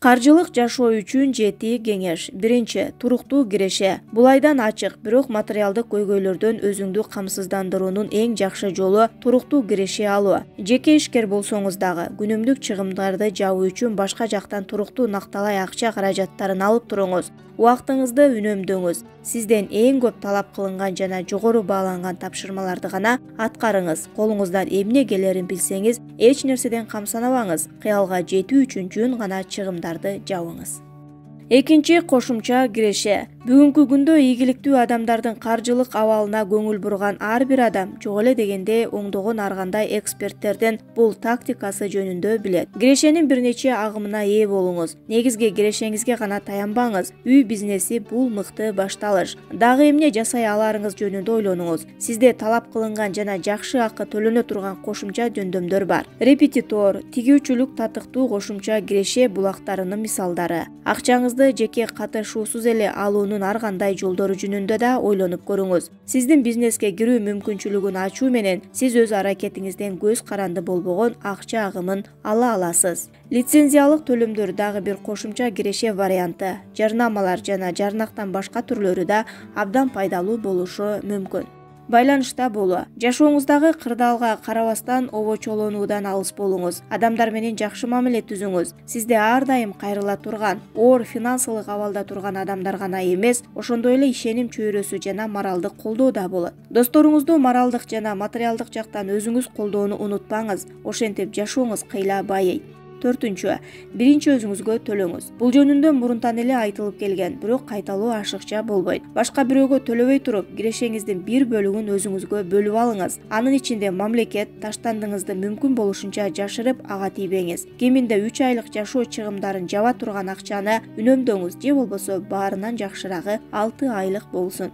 Каржылык жашоо үчүн 7 кеңеш. Биринчи, туруктуу киреше. Бул айдан ачык, бирок материалдык көйгөйлөрдөн өзүңдү камсыздандыруунун эң жакшы жолу туруктуу киреше алуу. Жеке ишкер болсоңуз дагы күнүмдүк чыгымдарды жабуу үчүн башка жактан туруктуу накталай акча каражаттарын алып туруңуз. Убактыңызды үнөмдөңүз. Сизден эң көп талап кылынган жана жогору бааланган тапшырмаларды гана аткарыңыз. Колуңуздан эмне келерин билсеңиз, эч нерседен камсанабаңыз. Кыялга жетүү үчүн жөн гана чыгымдарды жабыңыз. Экинчи, кошумча киреше. Бүгүнкү күндө ийгиликтүү адамдардын каржылык абалына көңүл бурган ар бир адам жок эле дегенде оңдогон ар кандай эксперттердин бул тактикасы жөнүндө билет. Кирешенин бир нече агымына ээ болуңуз. Негизги кирешеңизге гана таянбаңыз. Үй бизнеси бул мыкты башталыш. Дагы эмне жасай аларыңыз жөнүндө ойлонуңуз. Сизде талап кылынган жана жакшы акы төлөнө турган кошумча жөндөмдөр бар. Репетитор, тигүүчүлүк татыктуу кошумча киреше булактарынын мисалдары. Акчаңызды жеке катышуусуз эле алуунун ар кандай жолдору жөнүндө да ойлонуп көрүңүз. Сиздин бизнеске кирүү мүмкүнчүлүгүн ачуу менен сиз өз аракетиңизден көз каранды болбогон акча агымын ала аласыз. Лицензиялык төлөмдөр дагы бир кошумча киреше варианты. Жарнамалар жана жарнактан башка түрлөрү да абдан пайдалуу болушу мүмкүн. Байланышта болуу. Жашооңуздагы кырдаалга карабастан обочолонуудан алыс болуңуз. Адамдар менен жакшы мамиле түзүңүз. Сизде ар дайым кайрыла турган, оор финансылык абалда турган адамдар гана эмес, ошондой эле ишеним чөйрөсү жана моралдык колдоо да болот. Досторуңузду моралдык жана материалдык жактан өзүңүз колдоону унутпаңыз. Ошентип жашооңуз кыйла байыйт. Төртүнчү, биринчи өзүңүзгө төлөңүз. Бул жөнүндө мурунтан эле айтылып келген, бирок кайталоо ашыкча болбойт. Башка бирөөгө төлөбөй туруп, кирешеңиздин бир бөлүгүн өзүңүзгө бөлүп алыңыз. Анын ичинде мамлекет таштандыгыңызды мүмкүн болушунча жашырып ага тийбеңиз. Кеминде 3 айлык жашоо чыгымдарын жаба турган акчаны үнөмдөңүз, же болбосо баарынан жакшырагы 6 айлык болсун.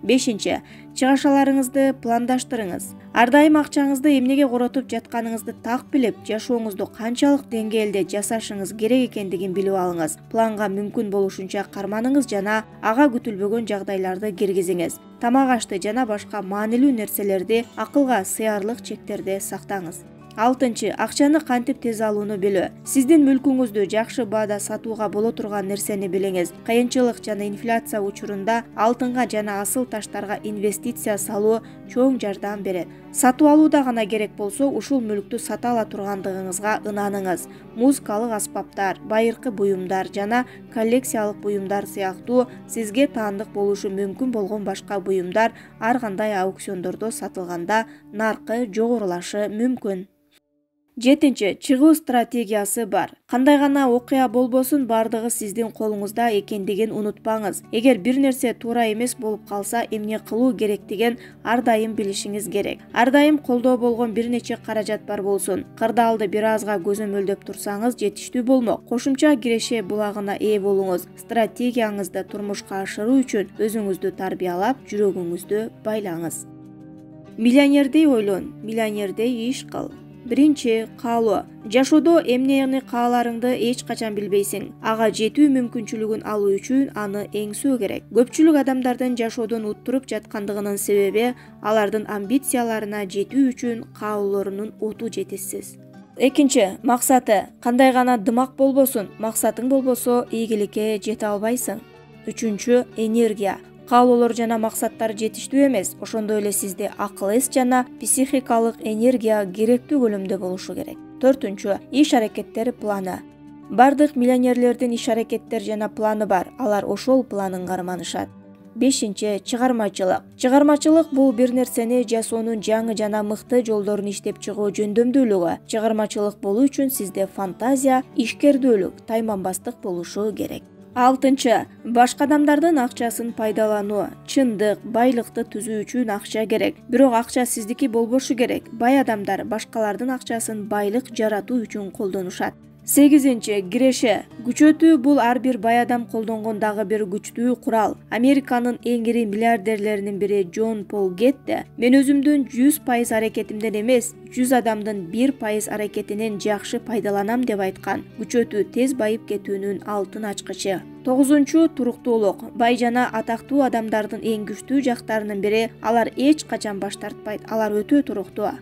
Бешинчи, чыгашаларыңызды пландаштырыңыз. Ар дайым акчаңызды эмнеге коротуп жатканыңызды так билип, жашооңузду канчалык деңгээлде жасашыңыз керек экендигин билип алыңыз. Планга мүмкүн болушунча карманыңыз жана ага күтүлбөгөн жагдайларды киргизиңиз. Тамак ашты жана башка маанилүү нерселерди акылга сыярлык чектерде сактаңыз. Алтынчы, акчаны кантип тез алууну билүү. Сиздин мүлкүңүздү жакшы баада сатууга боло турган нерсени билиңиз. Кыйынчылык жана инфляция учурунда алтынга жана асыл таштарга инвестиция салуу чоң жардам берет. Сатып алууда гана керек болсо, ушул мүлктү сата ала тургандыгыңызга ынаныңыз. Музыкалык аспаптар, байыркы буюмдар жана коллекциялык буюмдар сыяктуу сизге таандык болушу мүмкүн болгон башка буюмдар ар кандай аукциондордо сатылганда наркы жогорулашы мүмкүн. Жетинчи, чыгуу стратегиясы бар. Кандай гана окуя болбосун, бардыгы сиздин колуңузда экендигин унутпаңыз. Эгер бир нерсе туура эмес болуп калса, эмне кылуу керектигин ар дайым билишиңиз керек. Ар дайым колдоо болгон бир нече каражат бар болсун. Кырдаалды бир азга көзөмөлдөп турсаңыз жетиштүү болмок. Кошумча киреше булагына ээ болуңуз. Стратегияңызды турмушка ашыруу үчүн өзүңүздү тарбиялап, жүрөгүңүздү байлаңыз. Миллионердей ойлон, миллионердей иш кыл. Биринчи, каалоо. Жашоодо эмнени кааларыңды эч качан билбейсиң. Ага жетүү мүмкүнчүлүгүн алуу үчүн аны эңсөө керек. Көпчүлүк адамдардын жашоодон уттуруп жаткандыгынын себеби алардын амбицияларына жетүү үчүн каалоолорунун оту жетишсиз. Экинчи, максаты. Кандай гана дымак болбосун, максатың болбосо ийгиликке жете албайсың. Үчүнчү, энергия. Каалоолор жана максаттар жетиштүү эмес, ошондой эле сизде акыл-эс жана психикалык энергия керектүү көлөмдө болушу керек. Төртүнчү, иш аракеттер планы. Бардык миллионерлердин иш аракеттер жана планы бар, алар ошол планын карманышат. Бешинчи, чыгармачылык. Чыгармачылык бул бир нерсени жасоонун жаңы жана мыкты жолдорун иштеп чыгуу жөндөмдүүлүгү. Чыгармачылык болуу үчүн сизде фантазия, ишкердүүлүк, тайманбастык болушу керек. Алтынчы, башка адамдардын акчасын пайдалануу. Чындык, байлыкты түзүү үчүн акча керек. Бирок акча сиздики болбошу керек. Бай адамдар башкалардын акчасын байлык жаратуу үчүн колдонушат. Сегизинчи, киреше. Күчөтүү бул ар бир бай адам колдонгон дагы бир күчтүү курал. Американын эң ири миллиардерлеринин бири Джон Пол Гетте мен өзүмдүн 100% аракетимден эмес, 100 адамдын 1% аракетинен жакшы пайдаланам деп айткан. Күчөтүү тез байып кетүүнүн алтын ачкычы. Тогузунчу, туруктуулук. Бай жана атактуу адамдардын эң күчтүү жактарынын бири алар эч качан баш тартпайт, алар өтө туруктуу.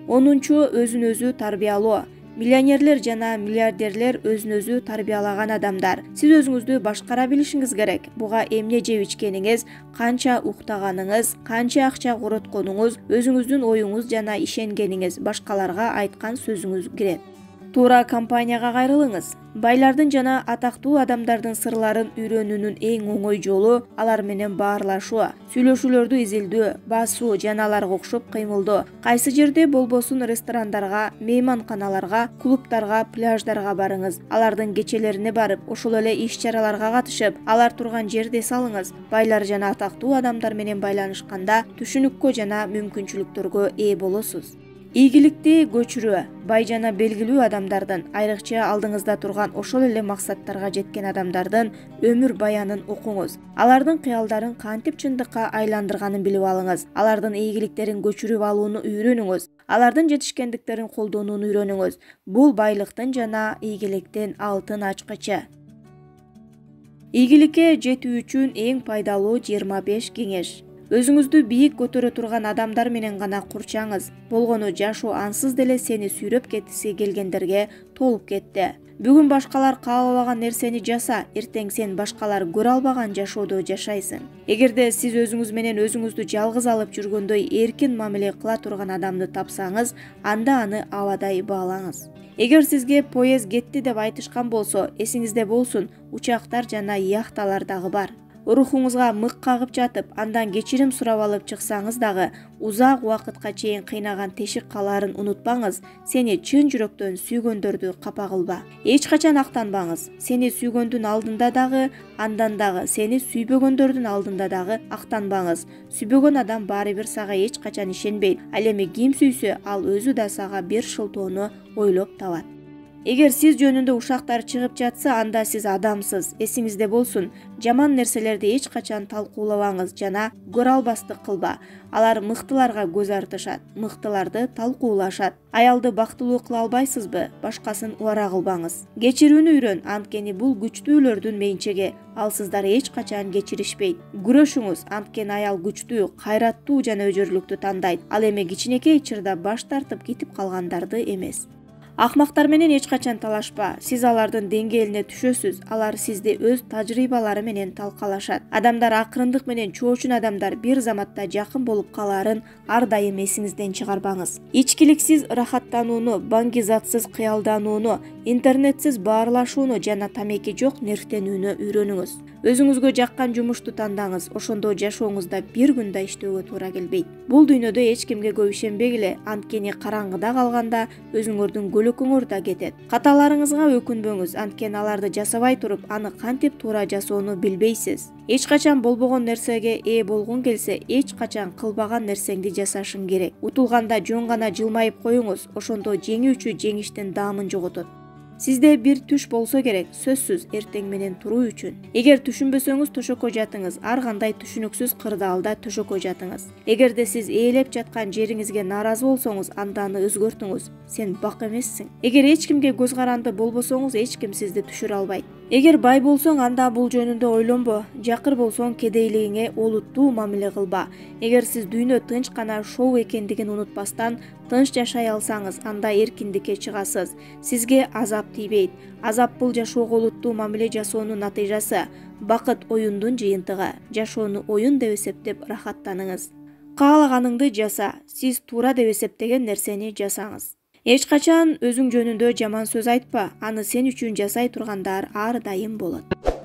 Онунчу, өзүн өзү тарбиялоо. Миллионерлер жана миллиардерлер өзүн өзү тарбиялаган адамдар. Сиз өзүңүздү башкара билишиңиз керек. Буга эмне жеп ичкениңиз, канча уктаганыңыз, канча акча коротконуңуз, өзүңүздүн оюңуз жана ишенгениңиз, башкаларга айткан сөзүңүз кирет. Туура компанияга кайрылыңыз. Байлардын жана атактуу адамдардын сырларын үйрөнүүнүн эң оңой жолу алар менен баарлашуу, сүйлөшүүлөрдү изилдөө, басуу жана аларга окшоп кыймылдоо. Кайсы жерде болбосун ресторандарга, мейманканаларга, клубтарга, пляждарга барыңыз. Алардын кечелерине барып, ошол эле иш-чараларга катышып, алар турган жерди эс алыңыз. Байлар жана атактуу адамдар менен байланышканда түшүнүккө жана мүмкүнчүлүктөргө ээ болосуз. Ийгиликти көчүрүү. Бай жана белгилүү адамдардын, айрыкча алдыңызда турган ошол эле максаттарга жеткен адамдардын өмүр баянын окуңуз. Алардын кыялдарын кантип чындыкка айландырганын билип алыңыз. Алардын ийгиликтерин көчүрүп алууну үйрөнүңүз. Алардын жетишкендиктерин колдонууну үйрөнүңүз. Бул байлыктын жана ийгиликтин алтын ачкычы. Ийгиликке жетүү үчүн эң пайдалуу 25 кеңеш. Өзүңүздү бийик көтөрө турган адамдар менен гана курчаңыз. Болгону жашоо ансыз деле сени сүйрөп кеткиси келгендерге толуп кетти. Бүгүн башкалар каалабаган нерсени жаса, эртең сен башкалар көрө албаган жашоодо жашайсың. Эгерде сиз өзүңүз менен өзүңүздү жалгыз алып жүргөндөй эркин мамиле кыла турган адамды тапсаңыз, анда аны абадай баалаңыз. Эгер сизге поезд кетти деп айтышкан болсо, эсиңизде болсун, учактар жана яхталар дагы бар. Рухуңузга мык кагып жатып, андан кечирим сурап алып чыксаңыз дагы, узак убакытка чейин кыйнаган тешик калаарын унутпаңыз. Сени чын жүрөктөн сүйгөндөрдү капа кылба. Эч качан актанбаңыз. Сени сүйгөндүн алдында дагы, андан дагы, сени сүйбөгөндөрдүн алдында дагы актанбаңыз. Сүйбөгөн адам баары бир сага эч качан ишенбейт. Ал эми ким сүйсө, ал өзү да сага бир шылтоону ойлоп табат. Эгер сиз жөнүндө ушактар чыгып жатса, анда сиз адамсыз. Эсиңизде болсун, жаман нерселерди эч качан талкуулабаңыз жана көрө албастык кылба. Алар мыктыларга көз артышат, мыктыларды талкуулашат. Аялды бактылуу кыла албайсызбы? Башкасын убара кылбаңыз. Кечирүүнү үйрөн, анткени бул күчтүүлөрдүн мейинчеги. Ал сыздар эч качан кечиришпейт. Күрөшүңүз, анткени аял күчтүү, кайраттуу жана өжөрлүктү тандайт. Ал эми кичинекей чырда баш тартып кетип калгандарды эмес. Акмактар менен эч качан талашпа. Сиз алардын деңгээлине түшөсүз. Алар сизди өз тажрыйбалары менен талкалашат. Адамдар акырындык менен чоочун адамдар бир заматта жакын болуп калаарын ар дайым эсиңизден чыгарбаңыз. Ичкиликсиз рахаттанууну, баңгизатсыз кыялданууну, интернетсиз баарлашууну жана тамеки жок нервтенүүнү үйрөнүңүз. Өзүңүзгө жаккан жумушту тандаңыз. Ошондо жашооңузда бир күн да иштөөгө туура келбейт. Бул дүйнөдө эч кимге көп ишенбегиле, анткени караңгыда калганда өзүңөрдүн көлөкөңөр да кетет. Каталарыңызга өкүнбөңүз, анткени аларды жасабай туруп, аны кантип туура жасоону билбейсиз. Эч качан болбогон нерсеге ээ болгуң келсе, эч качан кылбаган нерсеңди жасашың керек. Утулганда жөн гана жылмайып коюңуз, ошондо жеңүүчү жеңиштин даамын жоготот. Сизде бир түш болсо керек, сөзсүз эртең менен туруу үчүн. Эгер түшүнбөсөңүз төшөккө жатыңыз, ар кандай түшүнүксүз кырдаалда төшөккө жатыңыз. Эгерде сиз ээлеп жаткан жериңизге нааразы болсоңуз, анда аны өзгөртүңүз. Сен бак эмессиң. Эгер эч кимге көз каранды болбосоңуз, эч ким сизди түшүрө албайт. Эгер бай болсоң, анда бул жөнүндө ойлонбо. Жакыр болсоң, кедейлигиңе олуттуу мамиле кылба. Эгер сиз дүйнө тынч гана шоу экендигин унутпастан тынч жашай алсаңыз, анда эркиндикке чыгасыз. Сизге азап тийбейт. Азап бул жашоого олуттуу мамиле жасоонун натыйжасы. Бакыт оюндун жыйынтыгы. Жашоону оюн деп эсептеп рахаттаныңыз. Каалаганыңды жаса. Сиз туура деп эсептеген нерсени жасаңыз. Эч качан өзүң жөнүндө жаман сөз айтпа. Аны сен үчүн жасай тургандар ар дайым болот.